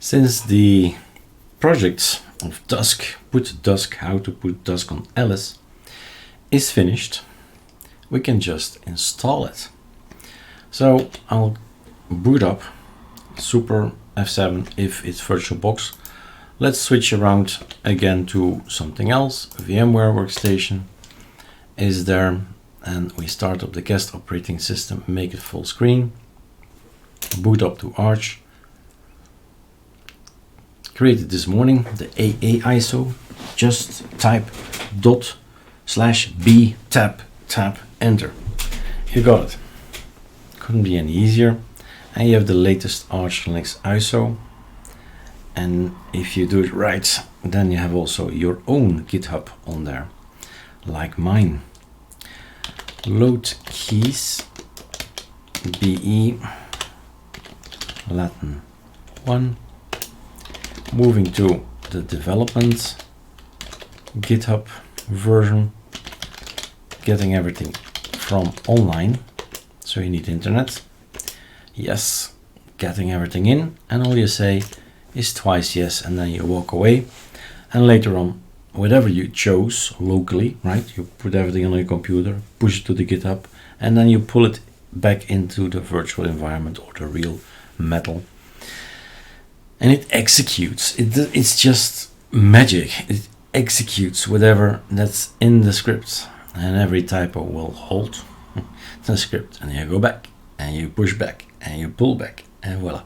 Since the project of Dusk, how to put Dusk on Alice, is finished, we can just install it. So I'll boot up Super F7 if it's VirtualBox. Let's switch around again to something else. VMware Workstation is there, and we start up the guest operating system, make it full screen, boot up to Arch. Created this morning the AA ISO. Just type ./b tab enter. You got it. Couldn't be any easier. And you have the latest ArcoLinux ISO. And if you do it right, then you have also your own GitHub on there, like mine. Load keys BE Latin 1. Moving to the development GitHub version, getting everything from online, so you need internet. Yes, getting everything in, and all you say is twice yes, and then you walk away. And later on, whatever you chose locally, right, you put everything on your computer, push it to the GitHub, and then you pull it back into the virtual environment or the real metal. And it executes. It's just magic. It executes whatever that's in the script, and every typo will halt the script, and you go back and you push back and you pull back, and voila.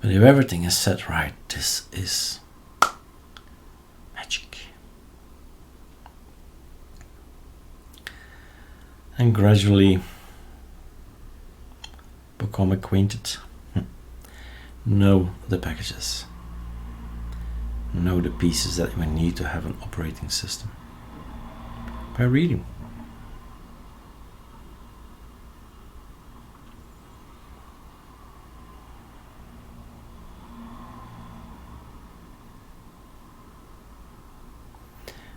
But if everything is set right, this is magic. And gradually become acquainted. Know the packages, know the pieces that we need to have an operating system by reading.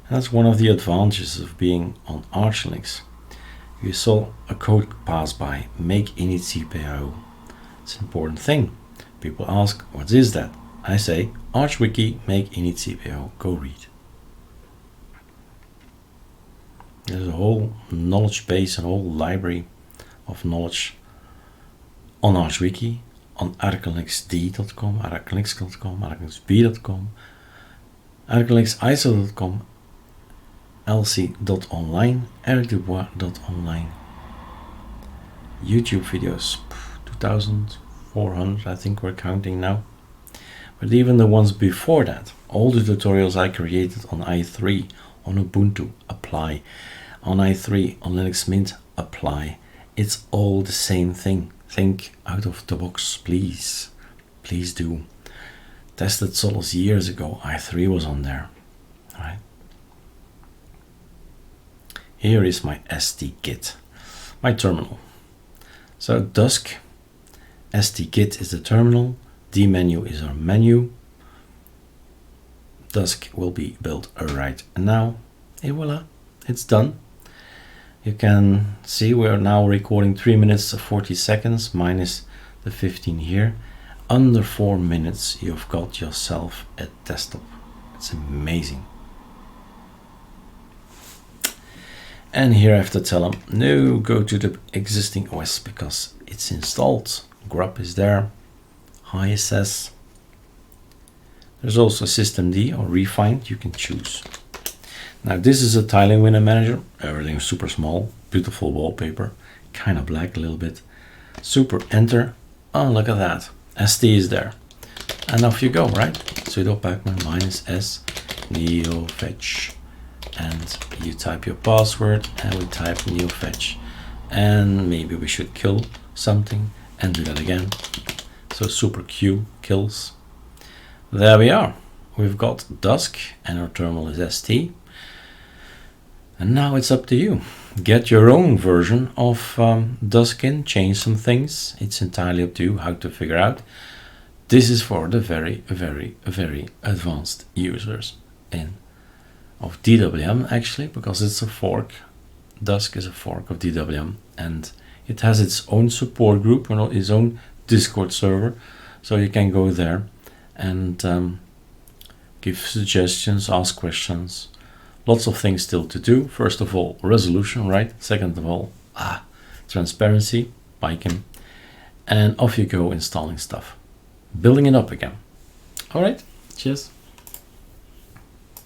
And that's one of the advantages of being on ArcoLinux. You saw a code pass by, make init CPIO. It's an important thing. People ask, what is that? I say, ArchWiki, make init CPIO, go read. There's a whole knowledge base, a whole library of knowledge on ArchWiki, on ArcoLinuxD.com, ArcoLinux.com, ArcoLinuxB.com, ArcoLinuxISO.com, lc.online, ericdubois.online. YouTube videos, 2,400 I think we're counting now. But even the ones before that, all the tutorials I created on i3, on Ubuntu, apply. On i3, on Linux Mint, apply. It's all the same thing. Think out of the box, please. Please do. Tested Solus years ago, i3 was on there. Right? Here is my ST-Kit, my terminal. So Dusk, ST-Kit is the terminal, dmenu is our menu. Dusk will be built right now. And voila, it's done. You can see we're now recording 3 minutes 40 seconds minus the 15 here. Under 4 minutes you've got yourself a desktop. It's amazing. And here I have to tell them, no, go to the existing OS because it's installed. Grub is there, ISS. There's also systemd or refined, you can choose. Now this is a tiling window manager, everything is super small, beautiful wallpaper, kind of black a little bit. Super enter, oh look at that, ST is there. And off you go, right? Sudo pacman -s neo fetch. And you type your password and we type new fetch. And maybe we should kill something and do that again. So super Q kills. There we are. We've got Dusk and our terminal is ST. And now it's up to you. Get your own version of Dusk in, change some things. It's entirely up to you how to figure out. This is for the very, very, very advanced users of DWM actually, because it's a fork. Dusk is a fork of DWM and it has its own support group, its own Discord server, so you can go there and give suggestions, ask questions. Lots of things still to do. First of all, resolution, right? Second of all, transparency, Python, and off you go installing stuff, building it up again. All right, cheers.